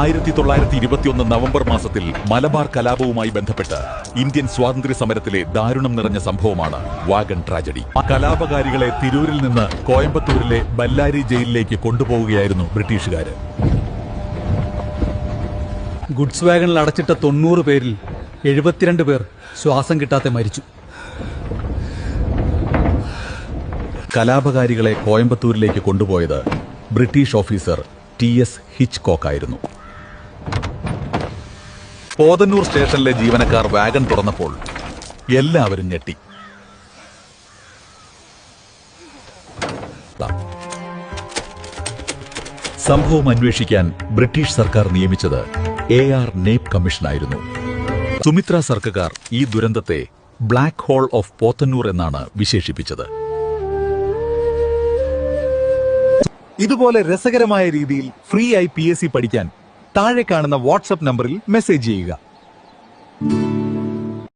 1921 November മാസത്തിൽ മലബാർ കലാപവുമായി ബന്ധപ്പെട്ട് Indian സ്വാതന്ത്ര്യ സമരത്തിലെ ദാരുണം നിറഞ്ഞ സംഭവമാണ് വാഗൺ ട്രാജഡി. കലാപകാരികളെ തിരൂരിൽ നിന്ന് കോയമ്പത്തൂരിലെ ബല്ലാരി ജയിലിലേക്ക് കൊണ്ടുപോവുകയായിരുന്നു ബ്രിട്ടീഷുകാര്. ഗുഡ്സ് വാഗണിൽ അടച്ചിട്ട 90 പേരിൽ 72 പേർ ശ്വാസം കിട്ടാതെ മരിച്ചു. കലാപകാരികളെ കോയമ്പത്തൂരിലേക്ക് കൊണ്ടുപോയത് ബ്രിട്ടീഷ് ഓഫീസർ TS ഹിച്ച്കോക്ക് ആയിരുന്നു. പോതന്നൂർ സ്റ്റേഷനിലെ ജീവനക്കാർ വാഗൺ തുറന്നപ്പോൾ എല്ലാവരും ഞെട്ടി. സംഭവം അന്വേഷിക്കാൻ ബ്രിട്ടീഷ് സർക്കാർ നിയമിച്ചത് AR നേപ്പ് കമ്മീഷനായിരുന്നു. സുമിത്ര സർക്കാർ ഈ ദുരന്തത്തെ ബ്ലാക്ക് ഹോൾ ഓഫ് പോത്തന്നൂർ എന്നാണ് വിശേഷിപ്പിച്ചത്. ഇതുപോലെ രസകരമായ രീതിയിൽ ഫ്രീ ആയി PSC പഠിക്കാൻ താഴെ കാണുന്ന വാട്സ്ആപ്പ് നമ്പറിൽ മെസ്സേജ് ചെയ്യുക.